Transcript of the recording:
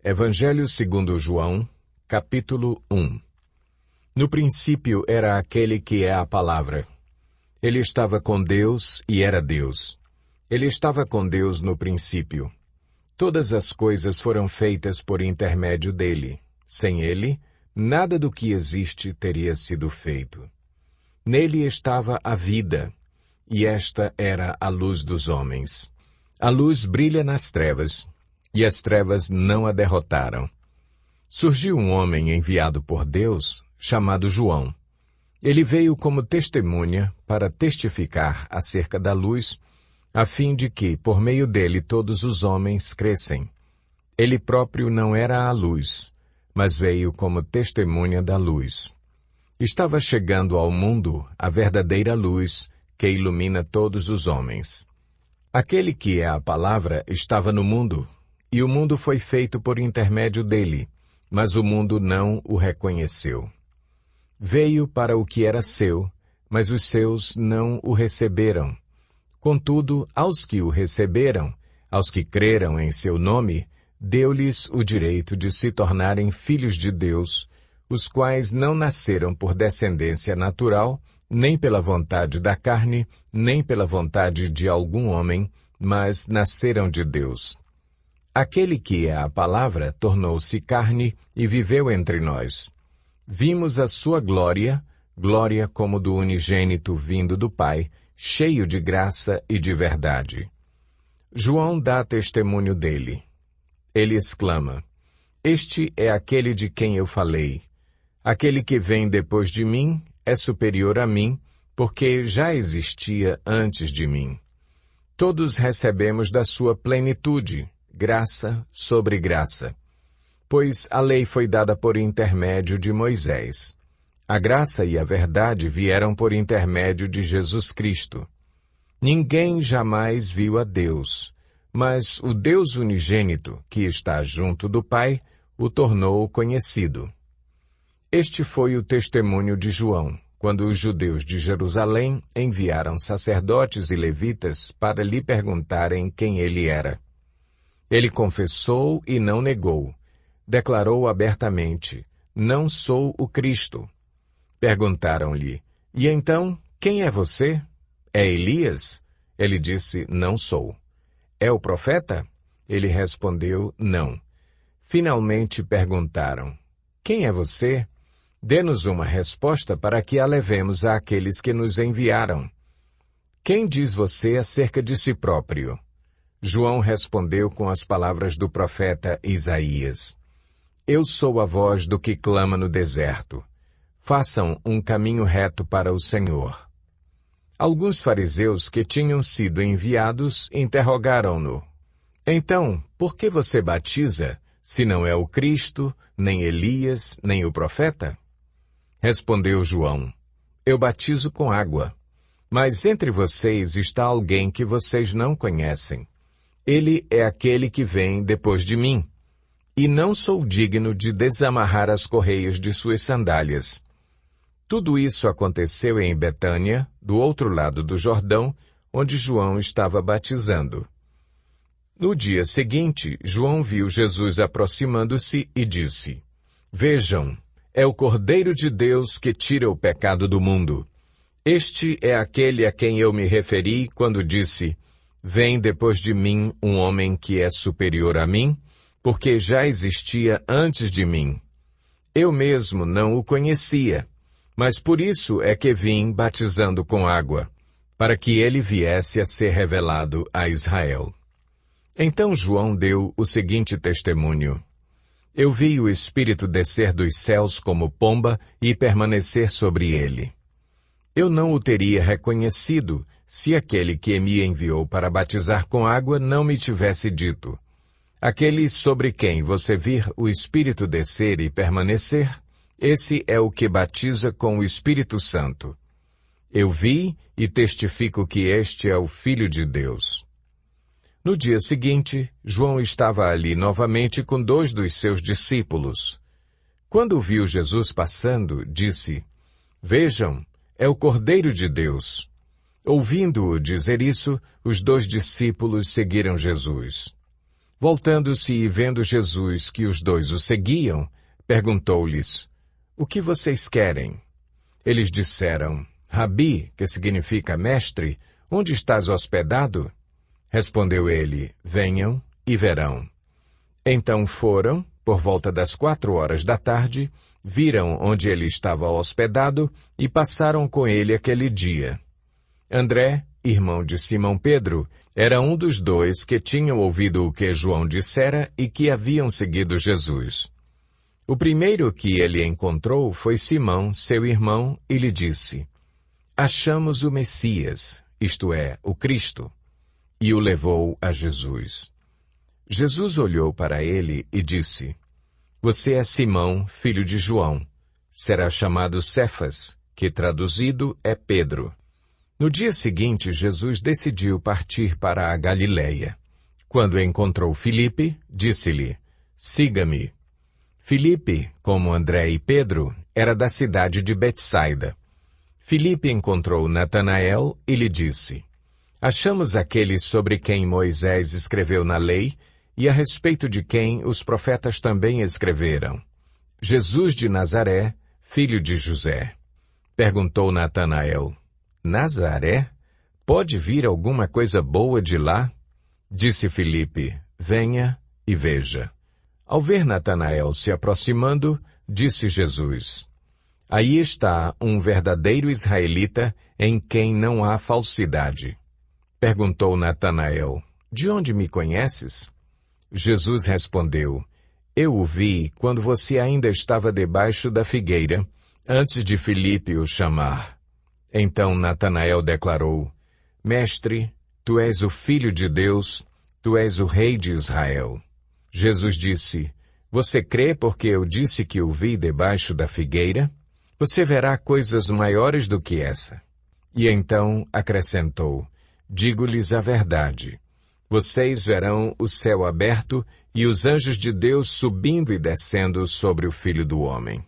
Evangelho segundo João, capítulo 1. No princípio era aquele que é a palavra. Ele estava com Deus e era Deus. Ele estava com Deus no princípio. Todas as coisas foram feitas por intermédio dele. Sem ele, nada do que existe teria sido feito. Nele estava a vida, e esta era a luz dos homens. A luz brilha nas trevas, e as trevas não a derrotaram. Surgiu um homem enviado por Deus, chamado João. Ele veio como testemunha para testificar acerca da luz, a fim de que, por meio dele, todos os homens crescem. Ele próprio não era a luz, mas veio como testemunha da luz. Estava chegando ao mundo a verdadeira luz que ilumina todos os homens. Aquele que é a palavra estava no mundo, e o mundo foi feito por intermédio dele, mas o mundo não o reconheceu. Veio para o que era seu, mas os seus não o receberam. Contudo, aos que o receberam, aos que creram em seu nome, deu-lhes o direito de se tornarem filhos de Deus, os quais não nasceram por descendência natural, nem pela vontade da carne, nem pela vontade de algum homem, mas nasceram de Deus. Aquele que é a palavra tornou-se carne e viveu entre nós. Vimos a sua glória, glória como do unigênito vindo do Pai, cheio de graça e de verdade. João dá testemunho dele. Ele exclama: Este é aquele de quem eu falei. Aquele que vem depois de mim é superior a mim, porque já existia antes de mim. Todos recebemos da sua plenitude, graça sobre graça. Pois a lei foi dada por intermédio de Moisés. A graça e a verdade vieram por intermédio de Jesus Cristo. Ninguém jamais viu a Deus, mas o Deus unigênito, que está junto do Pai, o tornou conhecido. Este foi o testemunho de João, quando os judeus de Jerusalém enviaram sacerdotes e levitas para lhe perguntarem quem ele era. Ele confessou e não negou. Declarou abertamente: Não sou o Cristo. Perguntaram-lhe: E então, quem é você? É Elias? Ele disse: Não sou. É o profeta? Ele respondeu: Não. Finalmente perguntaram: Quem é você? Dê-nos uma resposta para que a levemos àqueles que nos enviaram. Quem diz você acerca de si próprio? João respondeu com as palavras do profeta Isaías: Eu sou a voz do que clama no deserto. Façam um caminho reto para o Senhor. Alguns fariseus que tinham sido enviados interrogaram-no: Então, por que você batiza, se não é o Cristo, nem Elias, nem o profeta? Respondeu João: Eu batizo com água, mas entre vocês está alguém que vocês não conhecem. Ele é aquele que vem depois de mim, e não sou digno de desamarrar as correias de suas sandálias. Tudo isso aconteceu em Betânia, do outro lado do Jordão, onde João estava batizando. No dia seguinte, João viu Jesus aproximando-se e disse: Vejam, é o Cordeiro de Deus que tira o pecado do mundo. Este é aquele a quem eu me referi quando disse: Vem depois de mim um homem que é superior a mim, porque já existia antes de mim. Eu mesmo não o conhecia, mas por isso é que vim batizando com água, para que ele viesse a ser revelado a Israel. Então João deu o seguinte testemunho: Eu vi o Espírito descer dos céus como pomba e permanecer sobre ele. Eu não o teria reconhecido se aquele que me enviou para batizar com água não me tivesse dito: Aquele sobre quem você vir o Espírito descer e permanecer, esse é o que batiza com o Espírito Santo. Eu vi e testifico que este é o Filho de Deus. No dia seguinte, João estava ali novamente com 2 dos seus discípulos. Quando viu Jesus passando, disse: Vejam, é o Cordeiro de Deus. Ouvindo-o dizer isso, os 2 discípulos seguiram Jesus. Voltando-se e vendo Jesus que os dois o seguiam, perguntou-lhes: O que vocês querem? Eles disseram: Rabi, que significa mestre, onde estás hospedado? Respondeu ele: Venham e verão. Então foram, por volta das 4 horas da tarde, viram onde ele estava hospedado e passaram com ele aquele dia. André, irmão de Simão Pedro, era um dos dois que tinham ouvido o que João dissera e que haviam seguido Jesus. O primeiro que ele encontrou foi Simão, seu irmão, e lhe disse: Achamos o Messias, isto é, o Cristo. E o levou a Jesus. Jesus olhou para ele e disse: Você é Simão, filho de João. Será chamado Cefas, que traduzido é Pedro. No dia seguinte, Jesus decidiu partir para a Galileia. Quando encontrou Filipe, disse-lhe: Siga-me. Filipe, como André e Pedro, era da cidade de Betsaida. Filipe encontrou Natanael e lhe disse: Achamos aquele sobre quem Moisés escreveu na lei e a respeito de quem os profetas também escreveram. Jesus de Nazaré, filho de José. Perguntou Natanael: Nazaré? Pode vir alguma coisa boa de lá? Disse Filipe: Venha e veja. Ao ver Natanael se aproximando, disse Jesus: Aí está um verdadeiro israelita em quem não há falsidade. Perguntou Natanael: De onde me conheces? Jesus respondeu: Eu o vi quando você ainda estava debaixo da figueira, antes de Filipe o chamar. Então Natanael declarou: Mestre, tu és o Filho de Deus, tu és o Rei de Israel. Jesus disse: Você crê porque eu disse que o vi debaixo da figueira? Você verá coisas maiores do que essa. E então acrescentou: Digo-lhes a verdade. Vocês verão o céu aberto e os anjos de Deus subindo e descendo sobre o Filho do Homem.